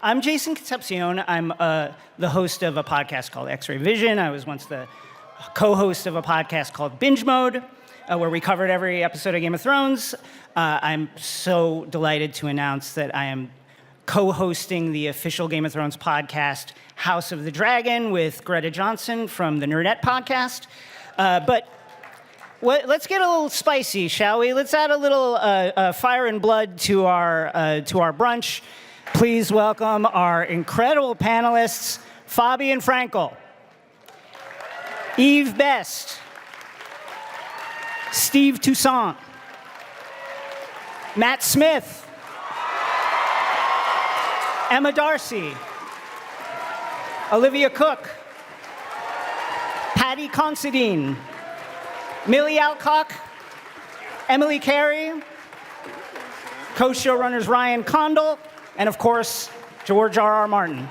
I'm Jason Concepcion. I'm the host of a podcast called X-Ray Vision. I was once the co-host of a podcast called Binge Mode, where we covered every episode of Game of Thrones. I'm so delighted to announce that I am co-hosting the official Game of Thrones podcast, House of the Dragon, with Greta Johnson from the Nerdette podcast. Let's get a little spicy, shall we? Let's add a little fire and blood to our brunch. Please welcome our incredible panelists, Fabian Frankel, Eve Best, Steve Toussaint, Matt Smith, Emma Darcy, Olivia Cooke, Paddy Considine, Millie Alcock, Emily Carey, co-showrunners Ryan Condal, and of course, George R.R. Martin.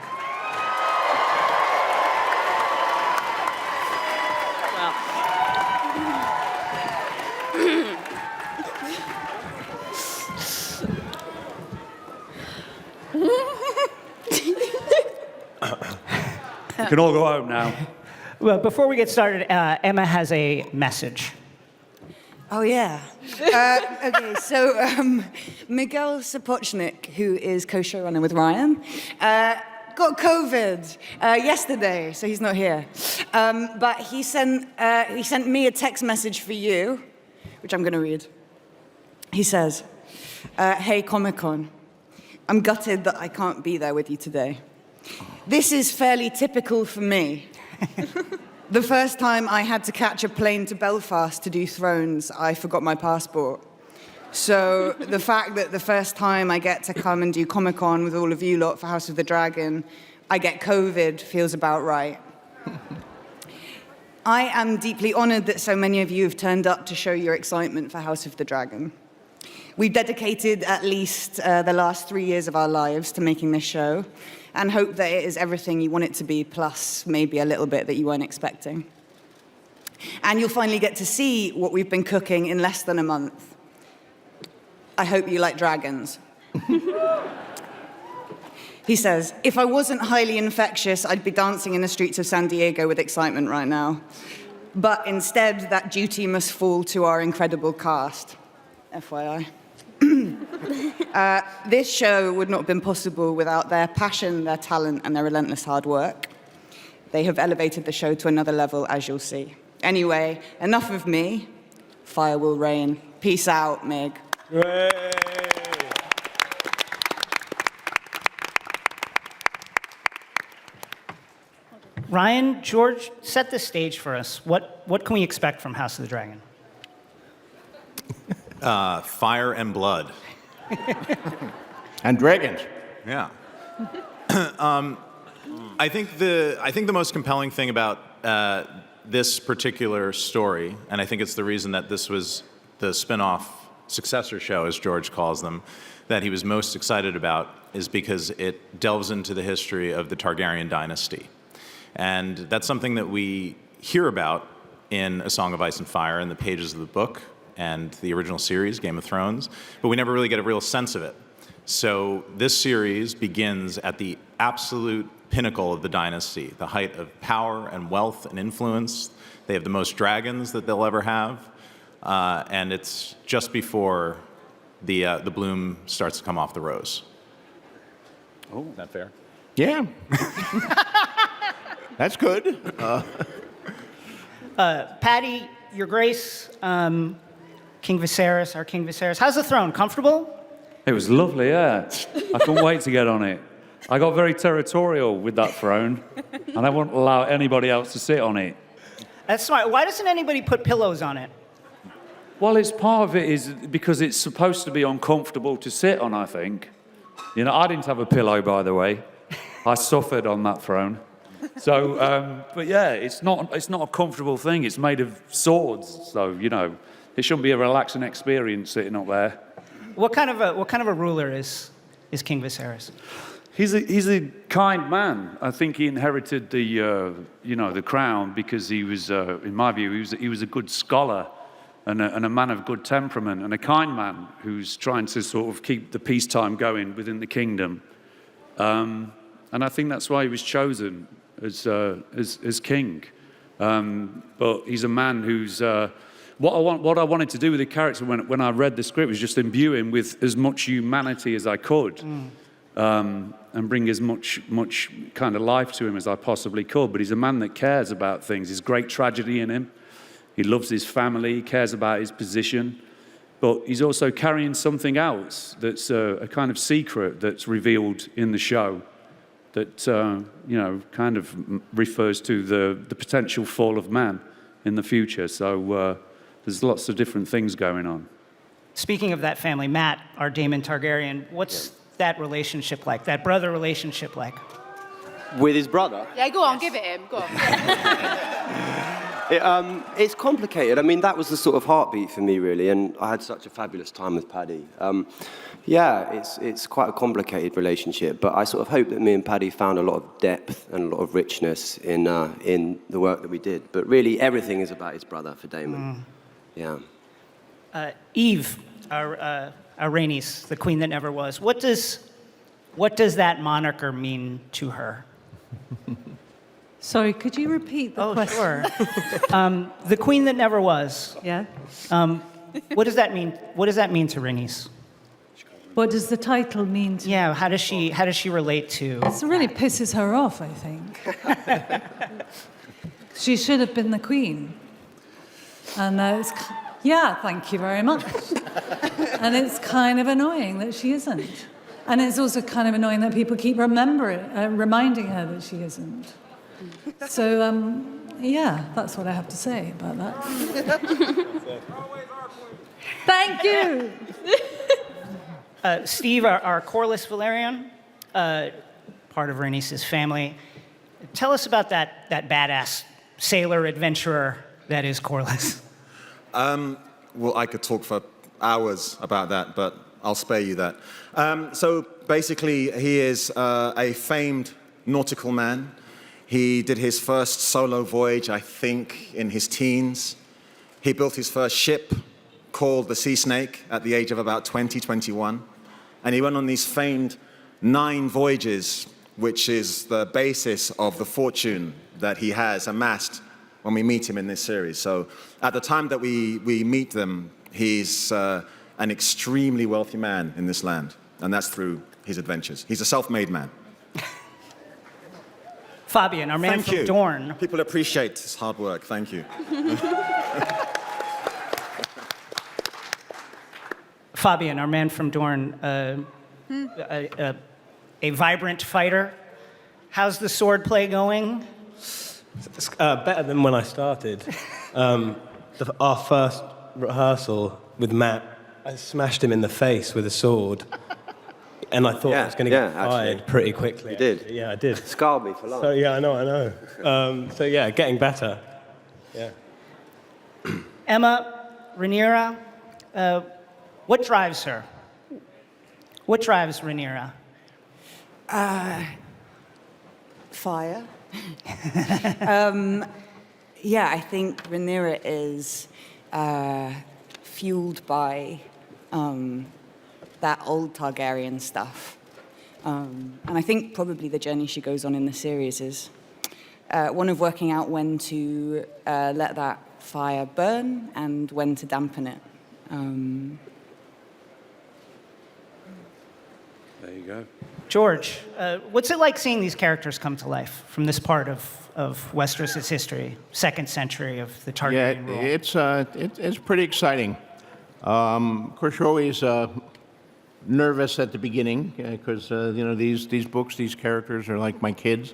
You can all go home now. Well, before we get started, Emma has a message. Oh, yeah. Okay, so Miguel Sapochnik, who is co-showrunner with Ryan, got COVID yesterday, so he's not here. But he sent me a text message for you, which I'm going to read. He says, "Hey, Comic-Con, I'm gutted that I can't be there with you today. This is fairly typical for me. The first time I had to catch a plane to Belfast to do Thrones, I forgot my passport. So the fact that the first time I get to come and do Comic-Con with all of you lot for House of the Dragon, I get COVID feels about right. I am deeply honored that so many of you have turned up to show your excitement for House of the Dragon. We've dedicated at least the last 3 years of our lives to making this show, and hope that it is everything you want it to be, plus maybe a little bit that you weren't expecting. And you'll finally get to see what we've been cooking in less than a month. I hope you like dragons." He says, "If I wasn't highly infectious, I'd be dancing in the streets of San Diego with excitement right now. But instead, that duty must fall to our incredible cast. FYI. This show would not have been possible without their passion, their talent, and their relentless hard work. They have elevated the show to another level, as you'll see. Anyway, enough of me. Fire will rain. Peace out, Meg." Hooray. Ryan, George, set the stage for us. What can we expect from House of the Dragon? Fire and blood. And dragons. Yeah. I think the most compelling thing about this particular story, and I think it's the reason that this was the spin-off successor show, as George calls them, that he was most excited about, is because it delves into the history of the Targaryen dynasty. And that's something that we hear about in A Song of Ice and Fire in the pages of the book and the original series, Game of Thrones, but we never really get a real sense of it. So this series begins at the absolute pinnacle of the dynasty, the height of power and wealth and influence. They have the most dragons that they'll ever have, and it's just before the bloom starts to come off the rose. Oh, Is that fair? yeah. That's good. Paddy, Your Grace, King Viserys, our King Viserys. How's the throne? Comfortable? It was lovely, yeah. I couldn't wait to get on it. I got very territorial with that throne, and I wouldn't allow anybody else to sit on it. That's smart. Why doesn't anybody put pillows on it? Well, it's part of it is because it's supposed to be uncomfortable to sit on, I think. You know, I didn't have a pillow, by the way. I suffered on that throne. So, but yeah, it's not a comfortable thing. It's made of swords, so, you know, it shouldn't be a relaxing experience sitting up there. What kind of a ruler is King Viserys? He's a kind man. I think he inherited the crown because he was, in my view, he was a good scholar and a man of good temperament and a kind man who's trying to sort of keep the peacetime going within the kingdom. And I think that's why he was chosen as king. But he's a man who's... What I wanted to do with the character when I read the script was just imbue him with as much humanity as I could. And bring as much kind of life to him as I possibly could. But he's a man that cares about things. There's great tragedy in him. He loves his family. He cares about his position. But he's also carrying something else that's a kind of secret that's revealed in the show that, kind of refers to the potential fall of man in the future. So there's lots of different things going on. Speaking of that family, Matt, our Daemon Targaryen, what's that relationship like, that brother relationship like? With his brother? Yeah, go on, give it him. Go on. It's complicated. I mean, that was the sort of heartbeat for me, really, and I had such a fabulous time with Paddy. It's quite a complicated relationship, but I sort of hope that me and Paddy found a lot of depth and a lot of richness in the work that we did. But really, everything is about his brother for Daemon. Yeah. Eve, our Rhaenys, the queen that never was. What does that moniker mean to her? Sorry, could you repeat the question? Sure. The queen that never was. Yeah. What does that mean? What does that mean to Rhaenys? What does the title mean to Yeah. How does she relate to? It really pisses her off, I think. She should have been the queen. And thank you very much. And it's kind of annoying that she isn't. And it's also kind of annoying that people keep reminding her that she isn't. So, that's what I have to say about that. Thank you. Steve, our Corlys Valerian, part of Rhaenys' family. Tell us about that badass sailor adventurer that is Corlys. Well, I could talk for hours about that, but I'll spare you that. So basically, he is a famed nautical man. He did his first solo voyage, I think, in his teens. He built his first ship called the Sea Snake at the age of about 20, 21. And he went on these famed 9 voyages, which is the basis of the fortune that he has amassed when we meet him in this series. So at the time that we meet them, he's an extremely wealthy man in this land, and that's through his adventures. He's a self-made man. Fabian, our man from Dorne. People appreciate his hard work. Thank you. Fabian, our man from Dorne, a vibrant fighter. How's the swordplay going? It's better than when I started. Our first rehearsal with Matt, I smashed him in the face with a sword. And I thought I was going to get fired pretty quickly. You did? Yeah, I did. Scarred me for life. So, I know. Getting better. Yeah. Emma, Rhaenyra, what drives her? What drives Rhaenyra? Fire. I think Rhaenyra is fueled by that old Targaryen stuff. And I think probably the journey she goes on in the series is one of working out when to let that fire burn and when to dampen it. There you go. George, what's it like seeing these characters come to life from this part of Westeros' history, 2nd century of the Targaryen rule? It's pretty exciting. Of course, you're always nervous at the beginning because these books, these characters are like my kids.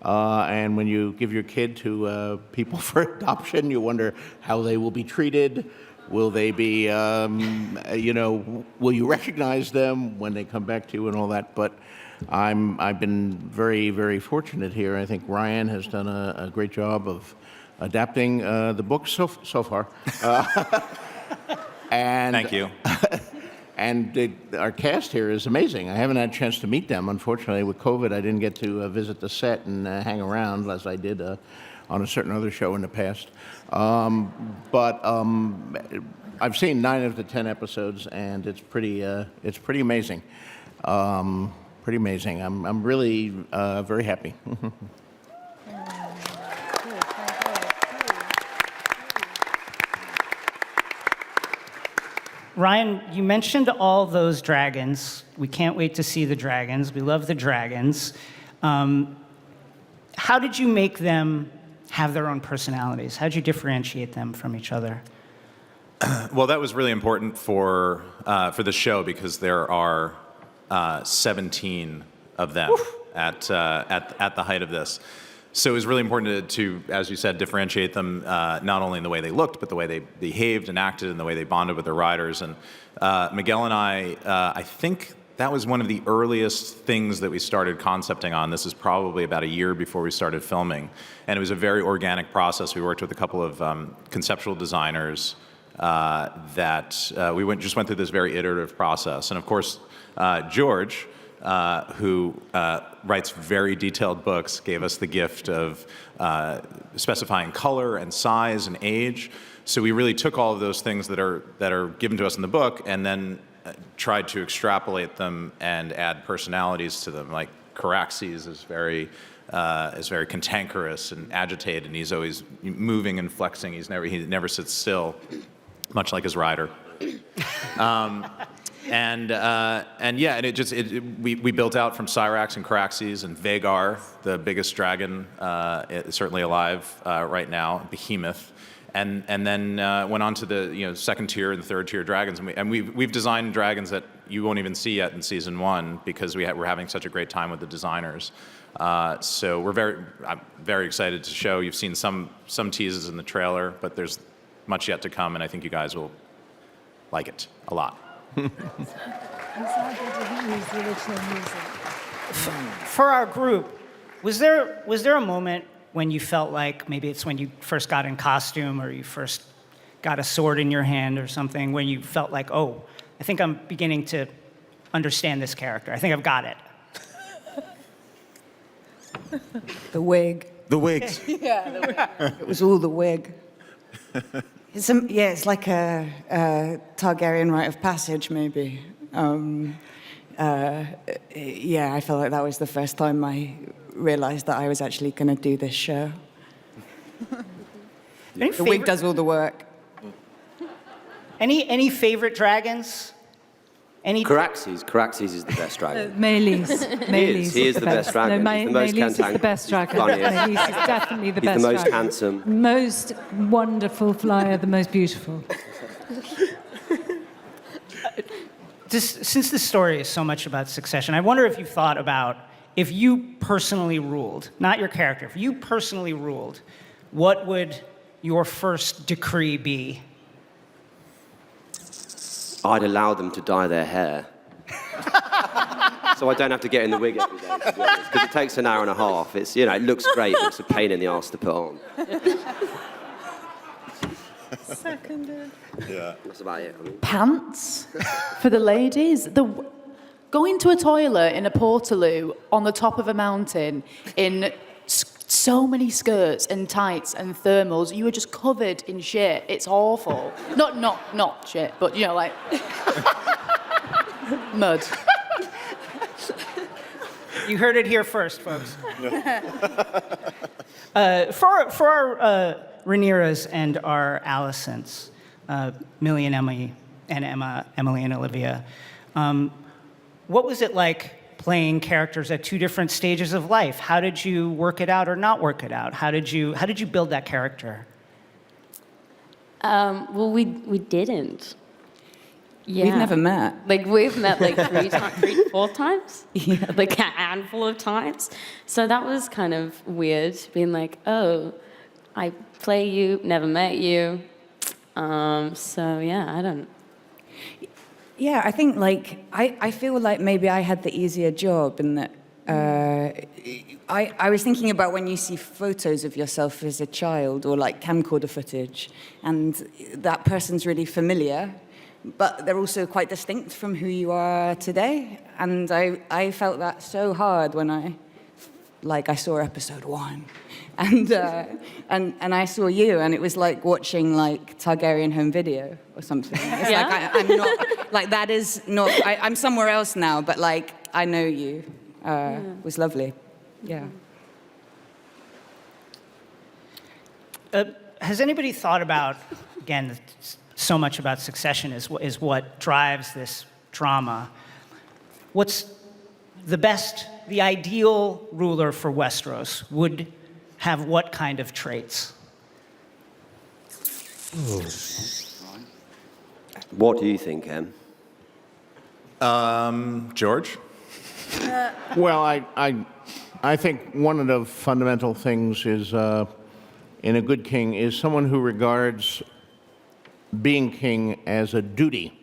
And when you give your kid to people for adoption, you wonder how they will be treated. Will they be, will you recognize them when they come back to you and all that? But I've been very, very fortunate here. I think Ryan has done a great job of adapting the books so far. And Thank you. And our cast here is amazing. I haven't had a chance to meet them. Unfortunately, with COVID, I didn't get to visit the set and hang around as I did on a certain other show in the past. But I've seen 9 of the 10 episodes, and it's pretty amazing. pretty amazing. I'm really very happy. Ryan, you mentioned all those dragons. We can't wait to see the dragons. We love the dragons. How did you make them have their own personalities? How did you differentiate them from each other? Well, that was really important for the show because there are 17 of them at the height of this. So it was really important to, as you said, differentiate them not only in the way they looked, but the way they behaved and acted and the way they bonded with their riders. And Miguel and I think that was one of the earliest things that we started concepting on. This is probably about a year before we started filming. And it was a very organic process. We worked with a couple of conceptual designers that we just went through this very iterative process. And of course, George, who writes very detailed books, gave us the gift of specifying color and size and age. So we really took all of those things that are given to us in the book and then tried to extrapolate them and add personalities to them. Like Caraxes is very cantankerous and agitated, and he's always moving and flexing. He never sits still, much like his rider. And we built out from Cyrax and Caraxes and Vagar, the biggest dragon certainly alive right now, Behemoth, and then went on to the second tier and third tier dragons, and we've designed dragons that you won't even see yet in season 1 because we're having such a great time with the designers. So I'm very excited to show. You've seen some teases in the trailer, but there's much yet to come, and I think you guys will like it a lot. For our group, was there a moment when you felt like maybe it's when you first got in costume or you first got a sword in your hand or something, when you felt like, oh, I think I'm beginning to understand this character. I think I've got it. The wig. The wigs. Yeah, the wig. It was all the wig. It's like a Targaryen rite of passage, maybe. I felt like that was the first time I realized that I was actually going to do this show. The wig does all the work. Any favorite dragons? Caraxes is the best dragon. Maelys. He is the best dragon. No, He's the most Maelys is the best dragon. funniest. Maelys is definitely the He's best the most dragon. handsome. Most wonderful flyer, the most beautiful. Since this story is so much about succession, I wonder if you thought about if you personally ruled, not your character, if you personally ruled, what would your first decree be? I'd allow them to dye their hair. So I don't have to get in the wig every day, to be honest, because it takes an hour and a half. It looks great, but it's a pain in the arse to put on. Seconded. Yeah. That's about it. Pants for the ladies. Going to a toilet in a portaloo on the top of a mountain in so many skirts and tights and thermals, you were just covered in shit. It's awful. Not shit, but like mud. You heard it here first, folks. For our Rhaenyras and our Alicents, Millie and Emily and Emily and Olivia, what was it like playing characters at two different stages of life? How did you work it out or not work it out? How did you build that character? Well, we didn't. Yeah. We've never met. We've met 4 times. Yeah. A handful of times. So that was kind of weird, being like, oh, I play you, never met you. So yeah, I don't. Yeah, I think I feel like maybe I had the easier job in that I was thinking about when you see photos of yourself as a child or camcorder footage, and that person's really familiar, but they're also quite distinct from who you are today. And I felt that so hard when I saw episode 1. And I saw you, and it was like watching Targaryen home video or something. It's yeah? I'm not that is not. I'm somewhere else now, but I know you was lovely. Yeah. Has anybody thought about, again, so much about succession is what drives this drama. What's the ideal ruler for Westeros would have what kind of traits? What do you think, Em? George? Well, I think one of the fundamental things is in a good king is someone who regards being king as a duty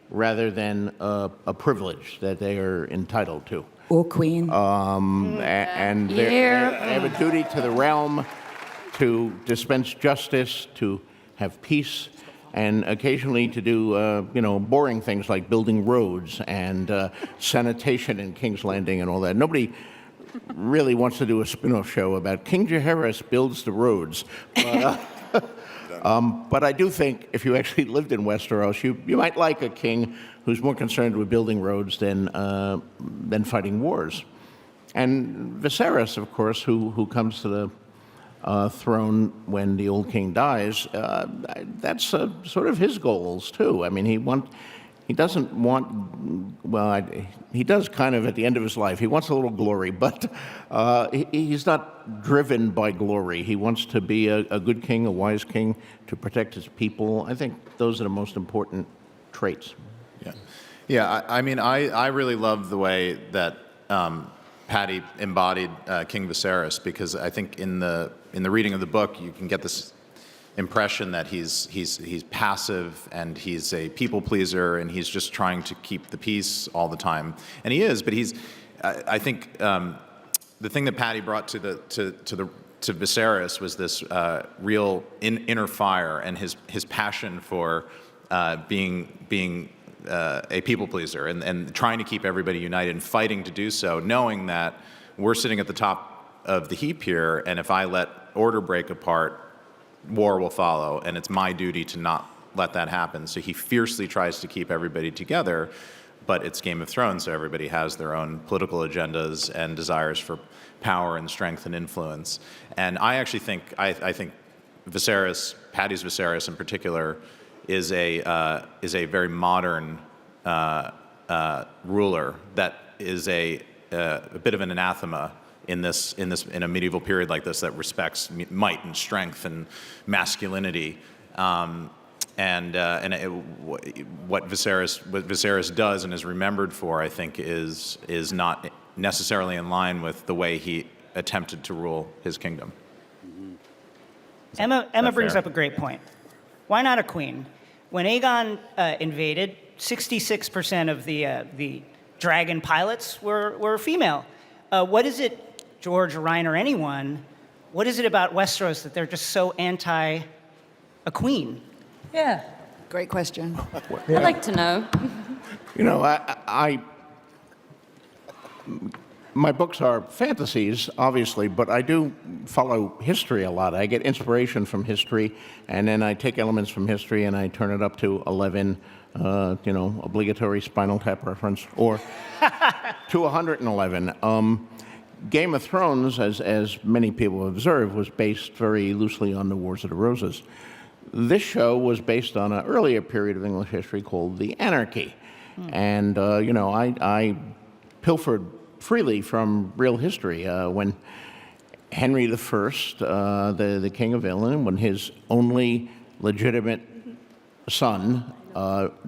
rather than a privilege that they are entitled to. Or queen. And they have a duty to the realm to dispense justice, to have peace, and occasionally to do, boring things like building roads and sanitation in King's Landing and all that. Nobody really wants to do a spin-off show about King Jaehaerys builds the roads. But I do think if you actually lived in Westeros, you might like a king who's more concerned with building roads than fighting wars. And Viserys, of course, who comes to the throne when the old king dies, that's sort of his goals too. I mean, he doesn't want, well, he does kind of at the end of his life. He wants a little glory, but he's not driven by glory. He wants to be a good king, a wise king, to protect his people. I think those are the most important traits. Yeah. I mean, I really love the way that Paddy embodied King Viserys, because I think in the reading of the book you can get this impression that he's passive and he's a people pleaser and he's just trying to keep the peace all the time, and he is. But I think the thing that Paddy brought to Viserys was this real inner fire and his passion for being a people pleaser and trying to keep everybody united and fighting to do so, knowing that we're sitting at the top of the heap here, and if I let order break apart, war will follow, and it's my duty to not let that happen. So he fiercely tries to keep everybody together, but it's Game of Thrones, so everybody has their own political agendas and desires for power and strength and influence. And I actually think, I think Viserys, Paddy's Viserys in particular, is a very modern ruler that is a bit of an anathema in a medieval period like this that respects might and strength and masculinity, what Viserys does and is remembered for, I think, is not necessarily in line with the way he attempted to rule his kingdom. Emma brings up a great point. Why not a queen? When Aegon invaded, 66% of the dragon pilots were female. What is it, George or Ryan or anyone, what is it about Westeros that they're just so anti a queen? Yeah. Great question. I'd like to know. You know, my books are fantasies, obviously, but I do follow history a lot. I get inspiration from history, and then I take elements from history and I turn it up to 11, obligatory Spinal Tap reference, or to 111. Game of Thrones, as many people observe, was based very loosely on the Wars of the Roses. This show was based on an earlier period of English history called the Anarchy. And, I pilfered freely from real history. When Henry I, the King of England, when his only legitimate son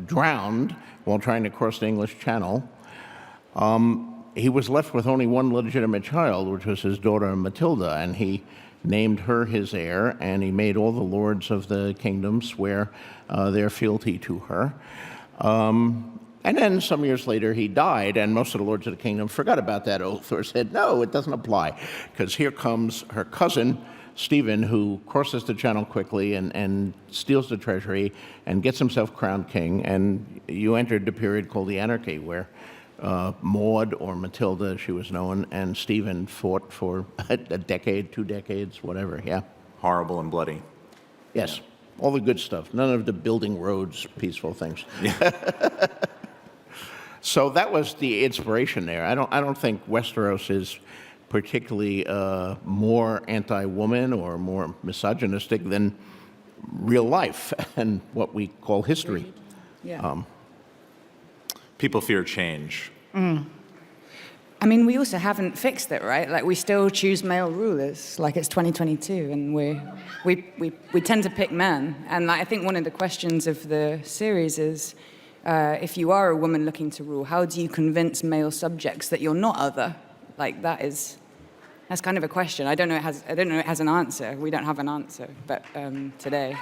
drowned while trying to cross the English Channel, he was left with only one legitimate child, which was his daughter Matilda, and he named her his heir, and he made all the lords of the kingdom swear their fealty to her. And then some years later he died, and most of the lords of the kingdom forgot about that oath or said, no, it doesn't apply, because here comes her cousin, Stephen, who crosses the channel quickly and steals the treasury and gets himself crowned king, and you entered the period called the Anarchy, where Maud, or Matilda as she was known, and Stephen fought for a decade, 2 decades, whatever, yeah. Horrible and bloody. Yes, all the good stuff, none of the building roads, peaceful things. So that was the inspiration there. I don't think Westeros is particularly more anti-woman or more misogynistic than real life and what we call history. Yeah. People fear change. I mean, we also haven't fixed it, right? Like, we still choose male rulers, like it's 2022, and we tend to pick men. And like, I think one of the questions of the series is, if you are a woman looking to rule, how do you convince male subjects that you're not other? Like, that's kind of a question. I don't know it has an answer. We don't have an answer, but today.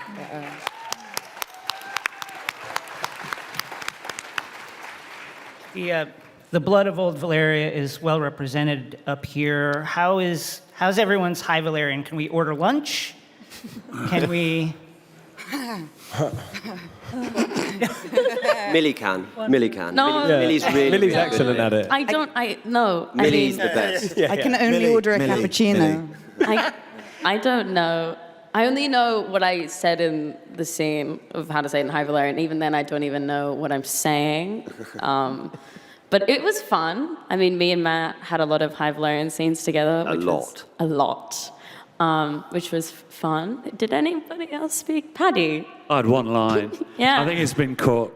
The blood of old Valyria is well represented up here. How's everyone's High Valyrian? Can we order lunch? Can we? Millie can. No. Millie's really, Millie's really excellent good at it. No. Millie's the best. I can only order a cappuccino. I don't know. I only know what I said in the scene of how to say it in High Valyrian. Even then, I don't even know what I'm saying. But it was fun. I mean, me and Matt had a lot of High Valyrian scenes together. A lot. Which was fun. Did anybody else speak? Paddy? I had one line. Yeah. I think it's been cut.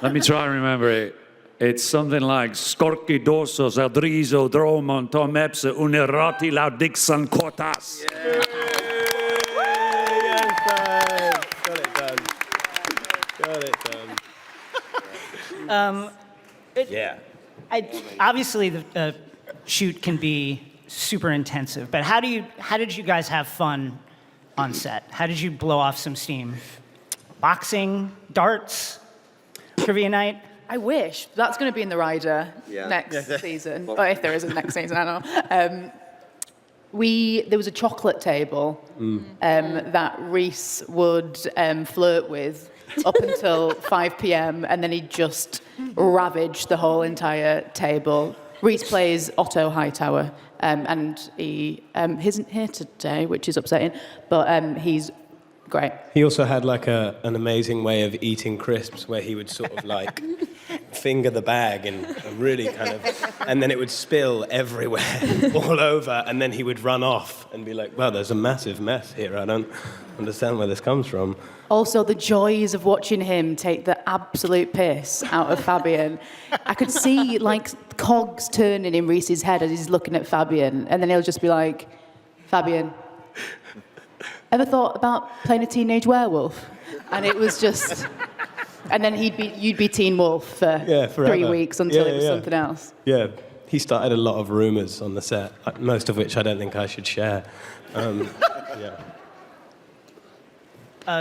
Let me try and remember it. It's something like Skorki dosos adrizo dromon tomepse unerati laudixan kotas. Got it done. Yeah. Obviously, the shoot can be super intensive, but how did you guys have fun on set? How did you blow off some steam? Boxing, darts, trivia night? I wish. That's going to be in the rider next season. Or if there is a next season, I don't know. There was a chocolate table that Rhys would flirt with up until 5 p.m. and then he'd just ravage the whole entire table. Rhys plays Otto Hightower, and he isn't here today, which is upsetting, but he's great. He also had like an amazing way of eating crisps where he would sort of like finger the bag and really kind of, and then it would spill everywhere, all over, and then he would run off and be like, well, there's a massive mess here. I don't understand where this comes from. Also, the joys of watching him take the absolute piss out of Fabian. I could see, like, cogs turning in Rhys's head as he's looking at Fabian, and then he'll just be like, Fabian, ever thought about playing a teenage werewolf? And it was just... And then you'd be Teen Wolf for 3 weeks until it was something else. Yeah, he started a lot of rumours on the set, most of which I don't think I should share.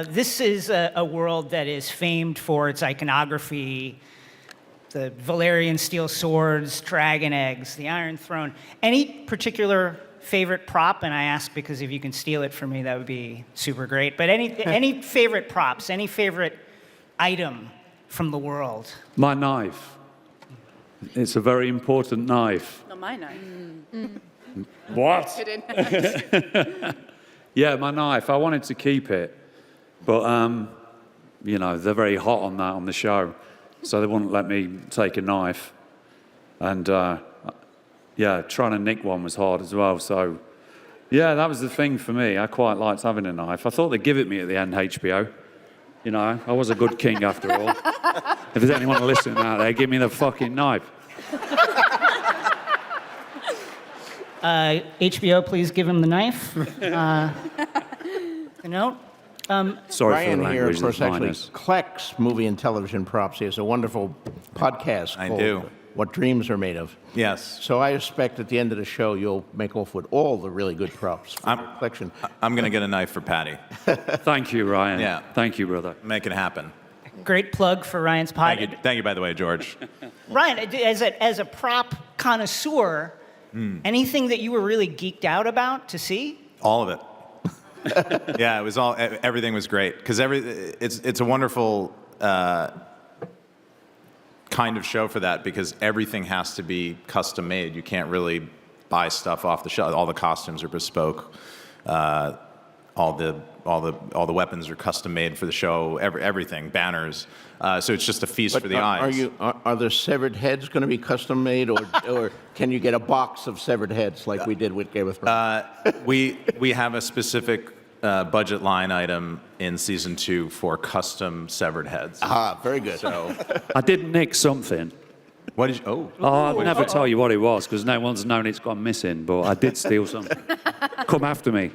This is a world that is famed for its iconography, the Valyrian steel swords, dragon eggs, the Iron Throne. Any particular favorite prop? And I ask because if you can steal it from me, that would be super great. But any favorite props, any favorite item from the world? My knife. It's a very important knife. Not my knife. What? Kidding. Yeah, my knife. I wanted to keep it. But, they're very hot on that on the show. So they wouldn't let me take a knife. And, trying to nick one was hard as well. So, yeah, that was the thing for me. I quite liked having a knife. I thought they'd give it me at the end, HBO. You know, I was a good king after all. If there's anyone listening out there, give me the fucking knife. HBO, please give him the knife. The note. Sorry Ryan for the here, language. of course, that's actually minus. collects movie and television props. He has a wonderful podcast called What Dreams Are Made Of. Yes. So I expect at the end of the show you'll make off with all the really good props for your collection. I'm going to get a knife for Paddy. Thank you, Ryan. Yeah. Thank you, brother. Make it happen. Great plug for Ryan's podcast. Thank you, by the way, George. Ryan, as a prop connoisseur, anything that you were really geeked out about to see? All of it. Yeah, it was everything was great because it's a wonderful kind of show for that because everything has to be custom made. You can't really buy stuff off the shelf. All the costumes are bespoke. All all the weapons are custom made for the show. Everything, banners. So it's just a feast for the eyes. Are the severed heads going to be custom made, or can you get a box of severed heads like we did with Game of Thrones? We have a specific budget line item in season 2 for custom severed heads. Ah, very good. So I did nick something. what did you? I'll never tell you what it was because no one's known it's gone missing, but I did steal something. Come after me.